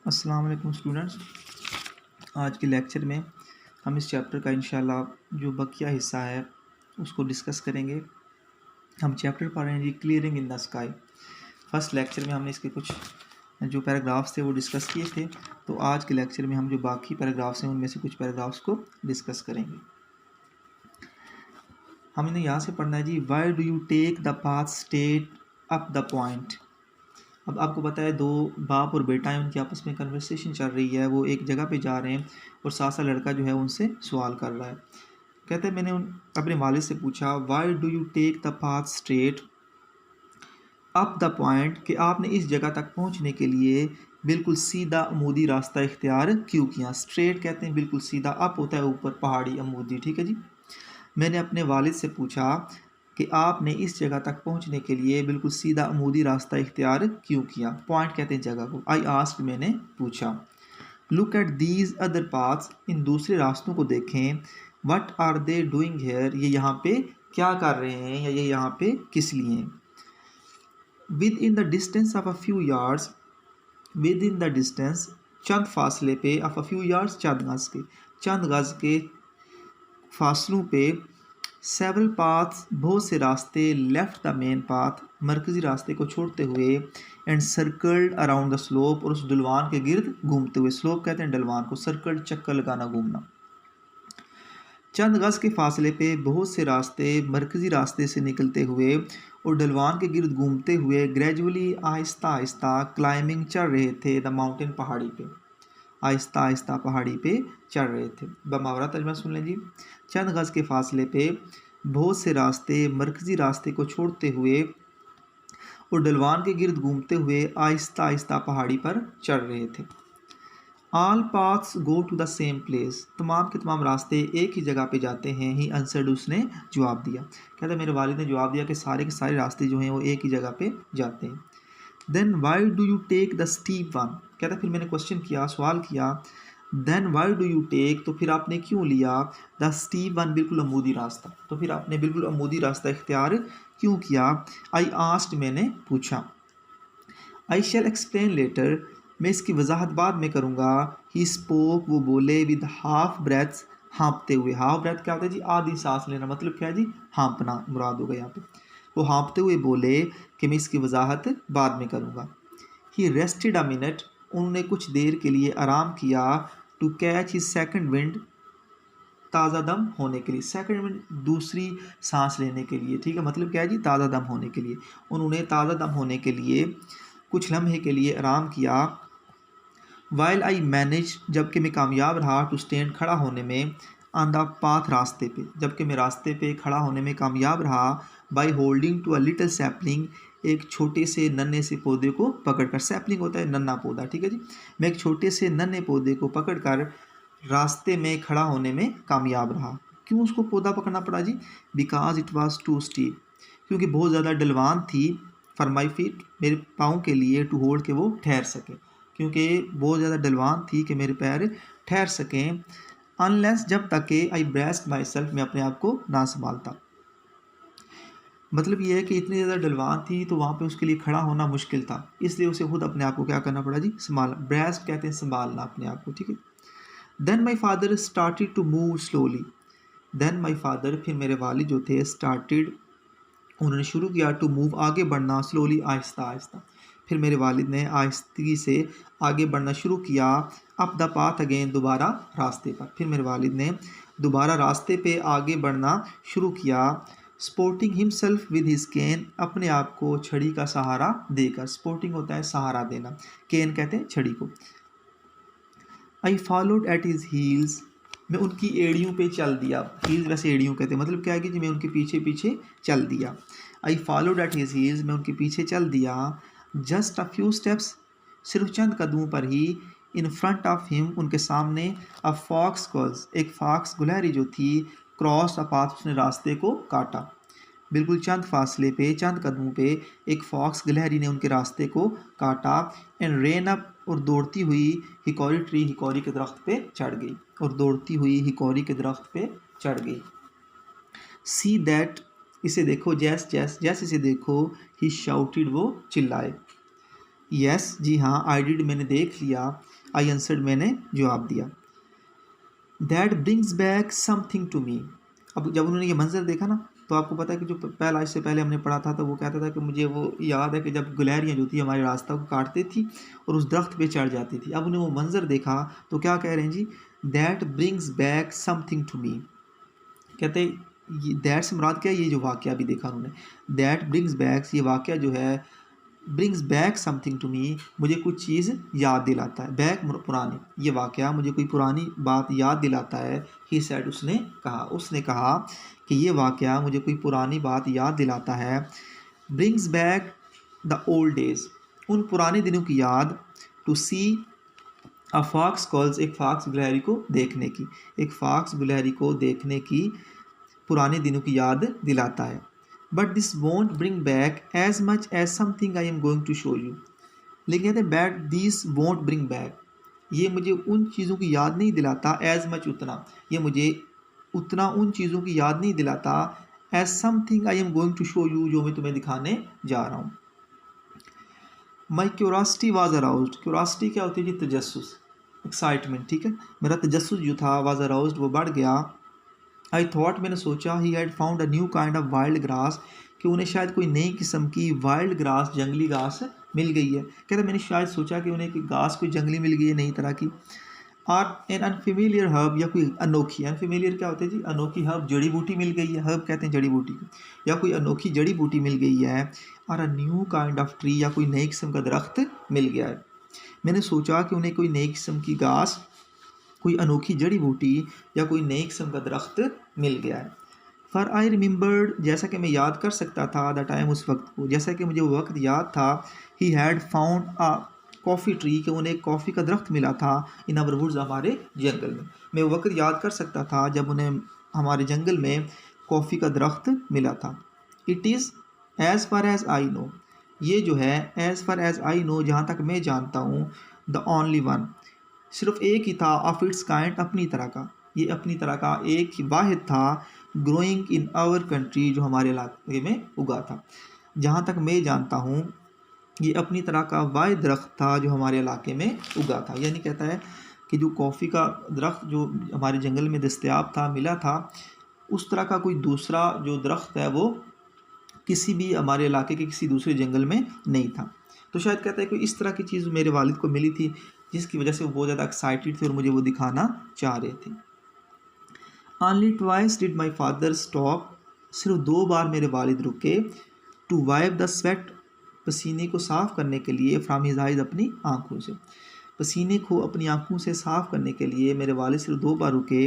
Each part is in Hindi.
अस्सलाम वालेकुम स्टूडेंट्स। आज के लेक्चर में हम इस चैप्टर का इंशाल्लाह जो बकिया हिस्सा है उसको डिस्कस करेंगे। हम चैप्टर पढ़ रहे हैं जी clearing in the sky. First lecture में हमने इसके कुछ जो पैराग्राफ्स थे वो डिस्कस किए थे, तो आज के लेक्चर में हम जो बाकी पैराग्राफ्स हैं उनमें से कुछ पैराग्राफ्स को डिस्कस करेंगे। हमने यहाँ से पढ़ना है जी, why do you take the path straight up the point. अब आपको पता है दो बाप और बेटा हैं, उनकी आपस में कन्वर्सेशन चल रही है, वो एक जगह पे जा रहे हैं और साथ साथ लड़का जो है उनसे सवाल कर रहा है। कहते हैं मैंने अपने वालिद से पूछा why do you take the path straight up the point, कि आपने इस जगह तक पहुंचने के लिए बिल्कुल सीधा अमूदी रास्ता इख्तियार क्यों किया। स्ट्रेट कहते हैं बिल्कुल सीधा, अप होता है ऊपर, पहाड़ी, अमूदी, ठीक है जी। मैंने अपने वालिद से पूछा कि आपने इस जगह तक पहुंचने के लिए बिल्कुल सीधा अमूदी रास्ता इख्तियार क्यों किया। पॉइंट कहते हैं जगह को। आई आस्क्ड, मैंने पूछा। Look at these other paths, इन दूसरे रास्तों को देखें। What are they doing here, ये यहाँ पे क्या कर रहे हैं या ये यहाँ पे किस लिए हैं। Within the distance of a few yards, within the distance चंद फासले पे, ऑफ अ फ्यू यार्ड्स चंद गज के, चंद गज के फासलों पे, सेवरल पाथ्स बहुत से रास्ते, लेफ्ट द मेन पाथ मरकजी रास्ते को छोड़ते हुए, and circled around the slope और उस ढलवान के गिर्द घूमते हुए। स्लोप कहते हैं ढलवान को, सर्कल्ड चक्कर लगाना, घूमना। चंद गज के फासले पे बहुत से रास्ते मरकजी रास्ते से निकलते हुए और ढलवान के गिर्द घूमते हुए, ग्रेजुअली आहिस्ता आहिस्ता क्लाइंबिंग चढ़ रहे थे द माउंटेन, पहाड़ी पे। आहिस्ता आहिस्ता पहाड़ी पे चढ़ रहे थे। बमावरा तर्जमा सुन लें जी। चंद गज के फासले पे बहुत से रास्ते मरकजी रास्ते को छोड़ते हुए और ढलवान के गिर्द घूमते हुए आहिस्ता आहिस्ता पहाड़ी पर चढ़ रहे थे। All paths go to the same place, तमाम के तमाम रास्ते एक ही जगह पे जाते हैं। ही आंसर्ड, उसने जवाब दिया। कहता मेरे वालिद ने जवाब दिया कि सारे के सारे रास्ते जो हैं वो एक ही जगह पे जाते हैं। Then why do you take the steep one, कहता फिर मैंने क्वेश्चन किया, सवाल किया। Then why do you take, तो फिर आपने क्यों लिया, द स्टीप वन बिल्कुल अमूदी रास्ता, तो फिर आपने बिल्कुल अमूदी रास्ता इख्तियार क्यों किया। आई आस्क्ड, मैंने पूछा। आई शैल एक्सप्लेन लेटर, मैं इसकी वजाहत बाद में करूँगा। ही स्पोक, वो बोले, विद हाफ ब्रेथ्स, हाँपते हुए। हाफ ब्रेथ क्या होता है जी, आधी सांस लेना, मतलब क्या है जी, हाँपना मुराद होगा यहाँ पे। वो हाँपते हुए बोले कि मैं इसकी वजाहत बाद में करूँगा। ही रेस्टेड अ मिनट, उन्होंने कुछ देर के लिए आराम किया। To catch his second wind, ताज़ा दम होने के लिए। सेकंड विंड दूसरी सांस लेने के लिए, ठीक है, मतलब क्या है जी, ताज़ा दम होने के लिए। उन्होंने ताज़ा दम होने के लिए कुछ लम्हे के लिए आराम किया। वाइल आई मैनेज, जबकि मैं कामयाब रहा, टू स्टैंड, खड़ा होने में, ऑन द पाथ, रास्ते पे, जबकि मैं रास्ते पे खड़ा होने में कामयाब रहा। By holding to a little sapling, एक छोटे से नन्हे से पौधे को पकड़कर। सैपलिंग होता है नन्हा पौधा, ठीक है जी। मैं एक छोटे से नन्हे पौधे को पकड़कर रास्ते में खड़ा होने में कामयाब रहा। क्यों उसको पौधा पकड़ना पड़ा जी, because it was too steep, क्योंकि बहुत ज़्यादा ढलवान थी। फॉर माई फीट, मेरे पाँव के लिए, टू होल्ड, के वो ठहर सके, क्योंकि बहुत ज़्यादा ढलवान थी कि मेरे पैर ठहर सकें। अनलेस, जब तक कि आई ब्रेस्ट माई सेल्फ, मैं अपने आप को ना संभालता। मतलब ये है कि इतनी ज़्यादा ढलवान थी तो वहाँ पे उसके लिए खड़ा होना मुश्किल था, इसलिए उसे खुद अपने आप को क्या करना पड़ा जी, संभाल, ब्रेस्ट कहते हैं संभालना अपने आप को, ठीक है। Then my father started to move slowly, then my father, फिर मेरे वालिद जो थे, स्टार्टेड, उन्होंने शुरू किया, टू मूव, आगे बढ़ना, स्लोली, आहिस्ता आहिस्ता। फिर मेरे वालिद ने आहिस्तगी से आगे बढ़ना शुरू किया। अप द पाथ अगेन, दोबारा रास्ते पर। फिर मेरे वालिद ने दोबारा रास्ते पे आगे बढ़ना शुरू किया। स्पोर्टिंग हिमसेल्फ विद हिज केन, अपने आप को छड़ी का सहारा देकर। स्पोर्टिंग होता है सहारा देना, केन कहते हैं छड़ी को। I followed at his heels, मैं उनकी एड़ियों पे चल दिया। हील्स वैसे एड़ियों कहते हैं, मतलब क्या है कि जी मैं उनके पीछे पीछे चल दिया। I followed at his heels, मैं उनके पीछे चल दिया। जस्ट अ फ्यू स्टेप्स, सिर्फ चंद कदमों पर ही। इन फ्रंट ऑफ हिम, उनके सामने। अ फॉक्स कॉज, एक फॉक्स गुलहरी जो थी। क्रॉस अ पाथ, उसने रास्ते को काटा। बिल्कुल चंद फासले पे, चंद कदमों पे एक फॉक्स गिलहरी ने उनके रास्ते को काटा। एंड रेन अप, और दौड़ती हुई, हिकॉरी ट्री, हिकॉरी के दरख्त पे चढ़ गई, और दौड़ती हुई हिकॉरी के दरख्त पे चढ़ गई। सी दैट, इसे देखो, जैस जैस जैस इसे देखो। ही शाउटेड, वो चिल्लाए। यस, जी हाँ, आई डिड, मैंने देख लिया, आई आंसर्ड, मैंने जवाब दिया। That brings back something to me. अब जब उन्होंने ये मंजर देखा ना, तो आपको पता है कि जो पहला इससे पहले हमने पढ़ा था, तो वो कहता था कि मुझे वो याद है कि जब गुलहरियाँ जो थी हमारे रास्ता को काटती थी और उस दरख्त पे चढ़ जाती थी। अब उन्हें वो मंजर देखा तो क्या कह रहे हैं जी, that brings back something to me. कहते ये दैट से मुराद क्या है, ये जो वाक़या अभी देखा उन्होंने, दैट ब्रिंग्स बैक, ये वाक़या जो है, brings back something to me, मुझे कुछ चीज़ याद दिलाता है। बैक पुरानी, ये वाक़या मुझे कोई पुरानी बात याद दिलाता है। ही सेड, उसने कहा कि ये वाक़या मुझे कोई पुरानी बात याद दिलाता है। Brings back the old days, उन पुराने दिनों की याद। To see a fox calls, एक फॉक्स गिलहरी को देखने की, एक फॉक्स गिलहरी को देखने की पुराने दिनों की याद दिलाता है। But this won't bring back as much as something I am going to show you. लेकिन कहते हैं but this won't bring back, ये मुझे उन चीज़ों की याद नहीं दिलाता, एज मच, उतना, ये मुझे उतना उन चीज़ों की याद नहीं दिलाता, as something I am going to show you, जो मैं तुम्हें दिखाने जा रहा हूँ। My curiosity was aroused, curiosity क्या होती है जी, तजस्सुस, एक्साइटमेंट, ठीक है, मेरा तजस्सुस जो था, वाज अराउज्ड, वो बढ़ गया। आई थॉट, मैंने सोचा, he had found a new kind of wild grass, कि उन्हें शायद कोई नई किस्म की वाइल्ड ग्रास, जंगली घास मिल गई है। कहते मैंने शायद सोचा कि उन्हें कि घास कोई जंगली मिल गई है, नई तरह की। और एन अनफेमिलियर हर्ब, या कोई अनोखी, अनफेमिलियर क्या होता है जी, अनोखी हर्ब, जड़ी बूटी मिल गई है, हर्ब कहते हैं जड़ी बूटी को, या कोई अनोखी जड़ी बूटी मिल गई है। और a new kind of tree, या कोई नई किस्म का दरख्त मिल गया है। मैंने सोचा कि उन्हें कोई नई किस्म की घास, कोई अनोखी जड़ी बूटी, या कोई नई किस्म का दरख्त मिल गया है। फॉर आई रिमेंबर्ड, जैसा कि मैं याद कर सकता था, द टाइम, उस वक्त को, जैसा कि मुझे वो वक्त याद था। He had found a coffee tree, कि उन्हें कॉफ़ी का दरख्त मिला था, इन अवर वुड्स, हमारे जंगल में। मैं वो वक्त याद कर सकता था जब उन्हें हमारे जंगल में कॉफ़ी का दरख्त मिला था। It is as far as I know, ये जो है, as far as I know, जहाँ तक मैं जानता हूँ, द ओनली वन, सिर्फ एक ही था, ऑफ इट्स काइंड, अपनी तरह का, ये अपनी तरह का एक ही वाहिद था, ग्रोइंग इन आवर कंट्री, जो हमारे इलाके में उगा था। जहाँ तक मैं जानता हूँ, ये अपनी तरह का वाहिद दरख्त था जो हमारे इलाके में उगा था। यानी कहता है कि जो कॉफ़ी का दरख्त जो हमारे जंगल में दस्तयाब था, मिला था, उस तरह का कोई दूसरा जो दरख्त है वो किसी भी हमारे इलाके के किसी दूसरे जंगल में नहीं था। तो शायद कहता है कि इस तरह की चीज़ मेरे वालिद को मिली थी, जिसकी वजह से वो बहुत ज़्यादा एक्साइटेड थे और मुझे वो दिखाना चाह रहे थे। Only twice did my father stop, सिर्फ 2 बार मेरे वालिद रुके, टू वाइप द स्वेट, पसीने को साफ़ करने के लिए, फ्राम हिज आइज, अपनी आँखों से, पसीने को अपनी आँखों से साफ़ करने के लिए मेरे वालिद सिर्फ 2 बार रुके।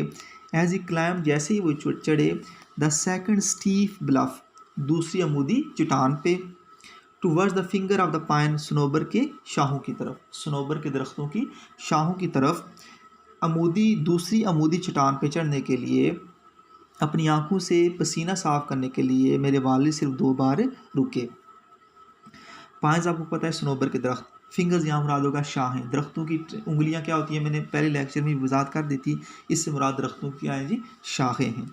एज ही क्लाइम, जैसे ही वो चढ़े, द सेकंड स्टीफ ब्लफ, दूसरी अमूदी चट्टान पे, towards the finger of the pine, Sanobar के शाहों की तरफ, सनोबर के दरख्तों की शाहों की तरफ, दूसरी अमूदी चट्टान पे चढ़ने के लिए, अपनी आंखों से पसीना साफ करने के लिए मेरे वालिद सिर्फ 2 बार रुके। पाइन्स आपको पता है सनोबर के दरख्त, फिंगर्स यहाँ मुराद होगा शाहें, दरख्तों की उंगलियाँ क्या होती हैं, मैंने पहले लेक्चर में वजाहत कर दी थी, इससे मुराद दरख्तों की आए जी शाखें हैं।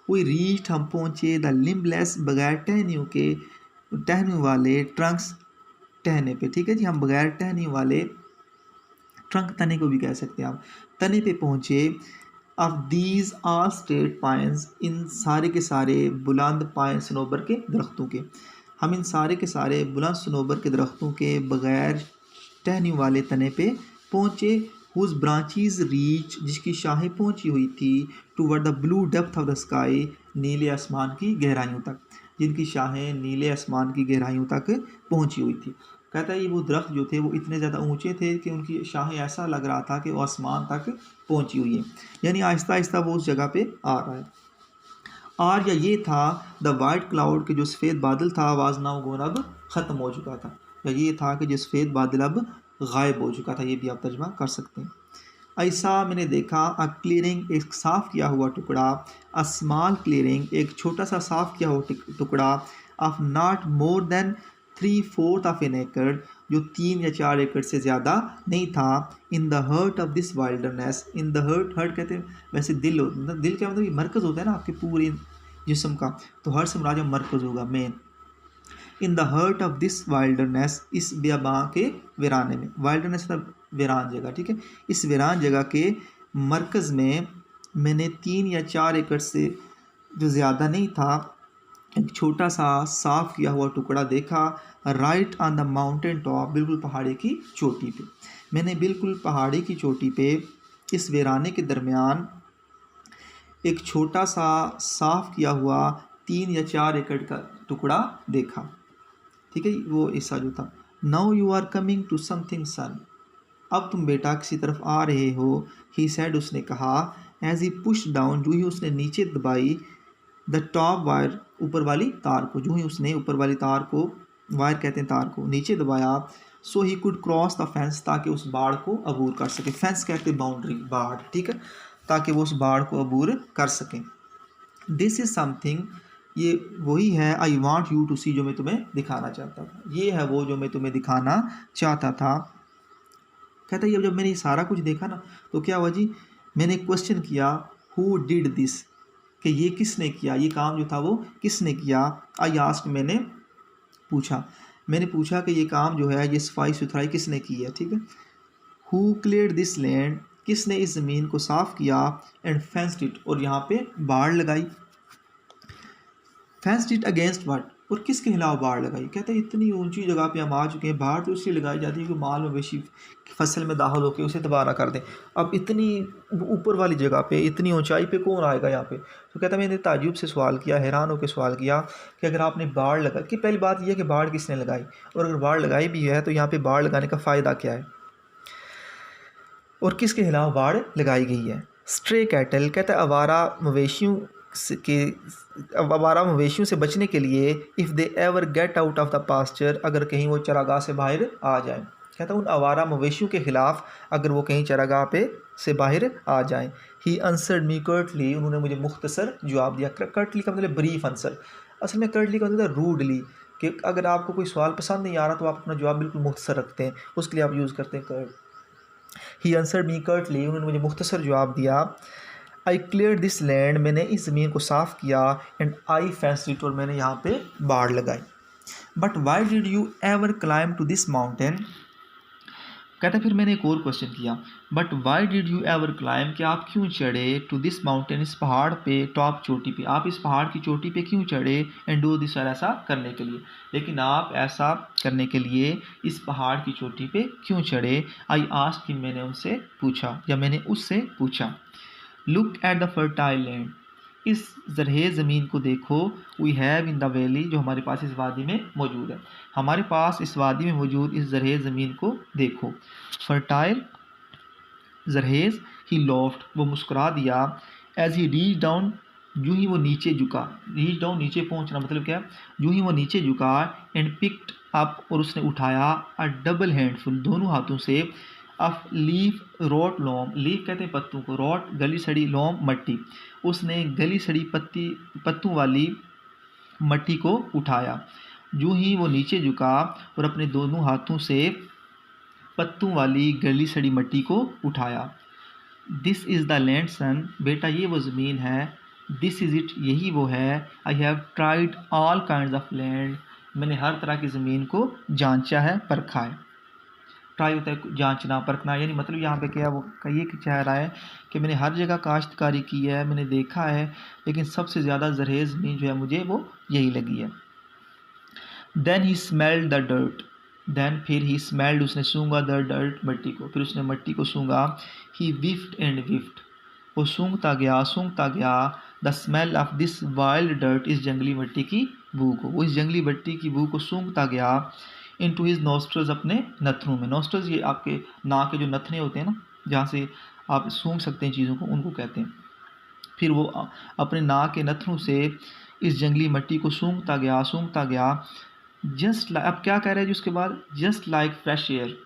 वी रीच्ड, हम पहुँचे, द लिम्बलेस, बगैर टहनियों के, टहनियों वाले ट्रंक्स, टहने पे, ठीक है जी, हम बगैर टहनियों वाले ट्रंक, तने को भी कह सकते हैं आप, तने पे पहुँचे। Of these tall straight pines, इन सारे के सारे बुलंद पाइन सनोबर के दरख्तों के, हम इन सारे के सारे बुलंद सनोबर के दरख्तों के बग़ैर टहनी वाले तने पे पहुँचे। हुज ब्रांचीज रीच, जिसकी शाखें पहुँची हुई थी, toward the blue depth of the sky, नीले आसमान की गहराइयों तक, जिनकी शाखें नीले आसमान की गहराइयों तक पहुँची हुई थी। कहता है ये वो दरख्त जो थे वो इतने ज़्यादा ऊंचे थे कि उनकी शाखें ऐसा लग रहा था कि वो आसमान तक पहुंची हुई है, यानी आहिस्ता आहिस्ता वो उस जगह पे आ रहा है। और या ये था द वाइट क्लाउड, के जो सफ़ेद बादल था, आवाज़ नाउ गोन, अब ख़त्म हो चुका था, या ये था कि जो सफ़ेद बादल अब गायब हो चुका था, ये भी आप तर्जमा कर सकते हैं। ऐसा मैंने देखा, अ क्लियरिंग, एक साफ़ किया हुआ टुकड़ा, अ स्मॉल क्लियरिंग, एक छोटा सा साफ़ किया हुआ टुकड़ा, of not more than 3/4 of an acre, जो 3 या 4 एकड़ से ज़्यादा नहीं था। In the heart of this wilderness, in the heart कहते हैं वैसे दिल, दिल क्या मतलब, मरकज़ होता है ना आपके पूरे जिस्म का, तो हर्ट से मुराद मरकज़ होगा, main. In the heart of this wilderness, इस बियाबां के वीराने में, वाइल्डरनेस मतलब वीरान जगह, ठीक है, इस वीरान जगह के मरकज़ में मैंने 3 या 4 एकड़ से जो ज़्यादा नहीं था एक छोटा सा साफ़ किया हुआ टुकड़ा देखा, right on the mountain top, बिल्कुल पहाड़ी की चोटी पे। मैंने बिल्कुल पहाड़ी की चोटी पे इस वीराने के दरमियान एक छोटा सा साफ़ किया हुआ 3 या 4 एकड़ का टुकड़ा देखा, ठीक है, वो ऐसा जो था। Now you are coming to something son, अब तुम बेटा किसी तरफ आ रहे हो। ही सेड, उसने कहा। एज ही पुश डाउन, जो ही उसने नीचे दबाई, द टॉप वायर, ऊपर वाली तार को, जो ही उसने ऊपर वाली तार को, वायर कहते हैं तार को, नीचे दबाया, so he could cross the fence, ताकि उस बाड़ को अबूर कर सके। फेंस कहते हैं बाउंड्री, बाड़, ठीक है, ताकि वो उस बाड़ को अबूर कर सकें। दिस इज़ समथिंग, ये वही है, आई वॉन्ट यू टू सी, जो मैं तुम्हें दिखाना चाहता था। ये है वो जो मैं तुम्हें दिखाना चाहता था। कहता है जब मैंने ये सारा कुछ देखा ना, तो क्या हुआ जी, मैंने क्वेश्चन किया, हु डिड दिस, कि ये किसने किया, ये काम जो था वो किसने किया। आई आस्क, मैंने पूछा कि ये काम जो है, ये सफाई सुथराई किसने की है, ठीक है। हु क्लियर्ड दिस लैंड, किसने इस ज़मीन को साफ़ किया, एंड फेंस्ड इट, और यहाँ पे बाड़ लगाई। फेंस्ड इट अगेंस्ट व्हाट, और किसके खिलाफ बाड़ लगाई। कहते हैं इतनी ऊंची जगह पे हम आ चुके हैं, बाढ़ तो इसलिए लगाई जाती है कि माल मवेशी फसल में दाखिल होकर उसे तबाह ना कर दें। अब इतनी ऊपर वाली जगह पे, इतनी ऊंचाई पे कौन आएगा यहाँ पे। तो कहता है मैंने ताज्जुब से सवाल किया, हैरान होकर सवाल किया कि अगर आपने बाढ़ लगा, कि पहली बात यह है कि बाढ़ किसने लगाई, और अगर बाढ़ लगाई भी है तो यहाँ पर बाढ़ लगाने का फ़ायदा क्या है, और किसके खिलाफ बाढ़ लगाई गई है। स्ट्रे कैटल, कहता है आवारा मवेशियों से बचने के लिए, if they ever get out of the pasture, अगर कहीं वो चरागाह से बाहर आ जाएं। कहता है उन आवारा मवेशियों के ख़िलाफ़ अगर वो कहीं चरागाह पे से बाहर आ जाएं। ही आंसर्ड मी कर्टली, उन्होंने मुझे मुख्तसर जवाब दिया। कर्टली का मतलब ब्रीफ आंसर, असल में कर्टली का मतलब रूडली, कि अगर आपको कोई सवाल पसंद नहीं आ रहा तो आप अपना जवाब बिल्कुल मुख्तसर रखते हैं, उसके लिए आप यूज़ करते हैं curt. He answered me curtly, उन्होंने मुझे मुख्तसर जवाब दिया। आई क्लियर दिस लैंड, मैंने इस ज़मीन को साफ़ किया, एंड आई फेंस्ड इट, और मैंने यहाँ पे बाड़ लगाई। But why did you ever climb to this mountain, कहता फिर मैंने एक और क्वेश्चन किया, but why did you ever climb, कि आप क्यों चढ़े, टू दिस माउंटेन, इस पहाड़ पे, टॉप चोटी पे, आप इस पहाड़ की चोटी पे क्यों चढ़े, एंड डू दिस, और ऐसा करने के लिए, लेकिन आप ऐसा करने के लिए इस पहाड़ की चोटी पे क्यों चढ़े। आई आस्क्ड, कि मैंने उनसे पूछा, या मैंने उससे पूछा। Look at the fertile land, इस ज़रहेज़ ज़मीन को देखो। We have in the valley, जो हमारे पास इस वादी में मौजूद है, हमारे पास इस वादी में मौजूद इस ज़रहेज़ ज़मीन को देखो। फर्टाइल ज़रहेज़, ही लॉफ्ट, वो मुस्कुरा दिया। एज ही रीच डाउन, यूँ ही वो नीचे झुका, रीच डाउन नीचे पहुँचना मतलब क्या, यूँ ही वो नीचे झुका, एंड पिक्ड अप, और उसने उठाया, अ डबल हैंडफुल, दोनों हाथों से, of leaf rot loam, leaf कहते हैं पत्तों को, रोट गली सड़ी, लोम मट्टी, उसने गली सड़ी पत्तों वाली मट्टी को उठाया। यूँ ही वो नीचे झुका और अपने दोनों हाथों से पत्तों वाली गली सड़ी मट्टी को उठाया। दिस इज़ द लैंड सन, बेटा ये वो ज़मीन है। दिस इज़ इट, यही वो है। I have tried all kind of land, मैंने हर तरह की ज़मीन को जांचा है, परखा है। ट्राई होता है जांचना, परखना, यानी मतलब यहाँ पे क्या वो ये चाह रहा है कि मैंने हर जगह काश्तकारी की है, मैंने देखा है, लेकिन सबसे ज़्यादा ज़रहेज़ ज़मीन जो है मुझे वो यही लगी है। Then he smelled the dirt, then फिर ही स्मेल्ड, उसने सूंघा, द डर्ट, मिट्टी को, फिर उसने मिट्टी को सूंघा। ही विफ्ट एंड विफ्ट, वो सूंघता गया, the smell of this wild dirt, इस जंगली मिट्टी की बू को, वो इस जंगली मिट्टी की बू को सूंघता गया। इनटू हिज नोस्ट्रल्स, अपने नथनों में, नोस्ट्रल्स ये आपके नाक के जो नथने होते हैं ना, जहाँ से आप सूंघ सकते हैं चीज़ों को, उनको कहते हैं। फिर वो अपने नाक के नथनों से इस जंगली मिट्टी को सूंघता गया। जस्ट अब क्या कह रहा है जी उसके बाद, जस्ट लाइक फ्रेश एयर,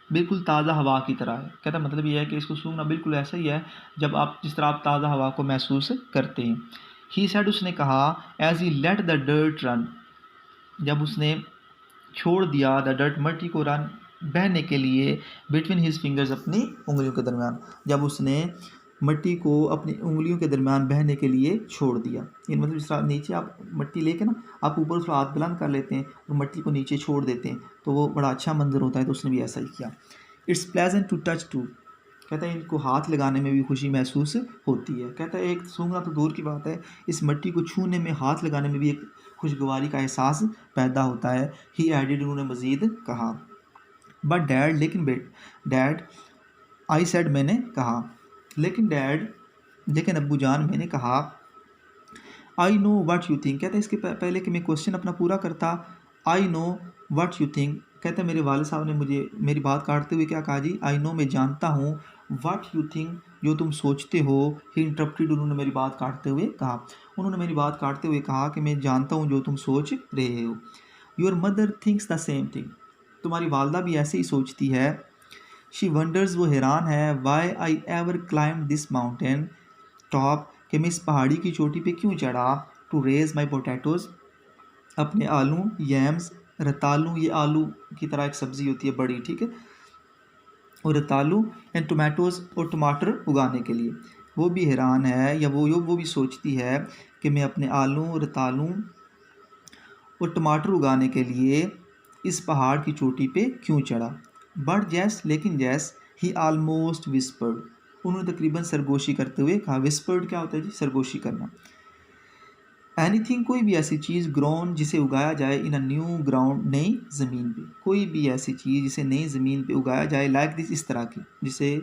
बिल्कुल ताज़ा हवा की तरह है। कहता मतलब ये है कि इसको सूंघना बिल्कुल ऐसा ही है जब आप जिस तरह आप ताज़ा हवा को महसूस करते हैं। ही सेड, उसने कहा, as he let the dirt run, जब उसने छोड़ दिया, द डर्ट, मट्टी को, बहने के लिए, बिटवीन हिज फिंगर्स, अपनी उंगलियों के दरमियान, जब उसने मिट्टी को अपनी उंगलियों के दरमियान बहने के लिए छोड़ दिया। इन मतलब जिस तरह नीचे आप मिट्टी लेके ना आप ऊपर उसका हाथ बुलंद कर लेते हैं और मिट्टी को नीचे छोड़ देते हैं तो वो बड़ा अच्छा मंजर होता है, तो उसने भी ऐसा ही किया। It's pleasant to touch too, कहता है इनको हाथ लगाने में भी खुशी महसूस होती है। कहता है एक सूंघना तो दूर की बात है, इस मिट्टी को छूने में, हाथ लगाने में भी एक खुशगवारी का एहसास पैदा होता है। ही एडिड, उन्होंने मज़ीद कहा। बट डैड, लेकिन डैड, आई सेड, मैंने कहा, लेकिन डैड, लेकिन अब्बू जान, मैंने कहा। I know what you think, कहते हैं इसके पहले कि मैं क्वेश्चन अपना पूरा करता, I know what you think, कहते हैं मेरे वाले साहब ने मुझे मेरी बात काटते हुए क्या कहा जी, आई नो, मैं जानता हूँ, वट यू थिंक, जो तुम सोचते हो। ही इंटरप्टेड, उन्होंने मेरी बात काटते हुए कहा, उन्होंने मेरी बात काटते हुए कहा कि मैं जानता हूँ जो तुम सोच रहे हो। Your mother thinks the same thing, तुम्हारी वालदा भी ऐसे ही सोचती है। शी वंडर्स, वो हैरान है, why I ever climb this mountain top, कि मैं इस पहाड़ी की चोटी पे क्यों चढ़ा। टू रेज माई पोटैटोज़, अपने आलू, यैम्स, रतालू, ये आलू की तरह एक सब्ज़ी होती है बड़ी, ठीक है, और रतालू, एंड टोमेटोज़, और टमाटर उगाने के लिए। वो भी हैरान है, या वो भी सोचती है कि मैं अपने आलू, रतालू और टमाटर उगाने के लिए इस पहाड़ की चोटी पे क्यों चढ़ा। बट जैस, लेकिन जैस, ही आलमोस्ट विस्पर्ड, उन्होंने तकरीबन सरगोशी करते हुए कहा। विस्पर्ड क्या होता है जी, सरगोशी करना। एनीथिंग, कोई भी ऐसी चीज़, ग्रोन, जिसे उगाया जाए, इन अ न्यू ग्राउंड, नई ज़मीन पे, कोई भी ऐसी चीज़ जिसे नई ज़मीन पे उगाया जाए, लाइक दिस, इस तरह की, जिसे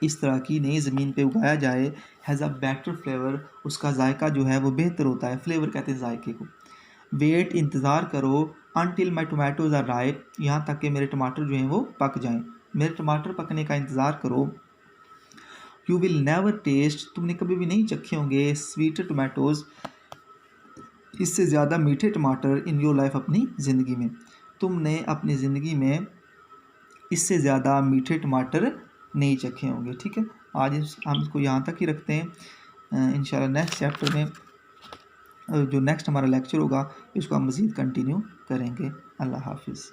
इस तरह की नई ज़मीन पे उगाया जाए, हैज़ अ बेटर फ्लेवर, उसका जायका जो है वो बेहतर होता है। फ्लेवर कहते हैं जायके को। वेट, इंतज़ार करो, until my tomatoes are ripe, यहाँ तक कि मेरे टमाटर जो हैं वो पक जाएँ, मेरे टमाटर पकने का इंतज़ार करो। यू विल नेवर टेस्ट, तुमने कभी भी नहीं चखे होंगे, स्वीटर टोमेटोज़, इससे ज़्यादा मीठे टमाटर, इन योर लाइफ, अपनी ज़िंदगी में, तुमने अपनी ज़िंदगी में इससे ज़्यादा मीठे टमाटर नहीं चखे होंगे। ठीक है, आज हम इसको यहाँ तक ही रखते हैं। इंशाल्लाह नेक्स्ट चैप्टर में जो नेक्स्ट हमारा लेक्चर होगा इसको हम मज़ीद कंटिन्यू करेंगे। अल्लाह हाफिज़।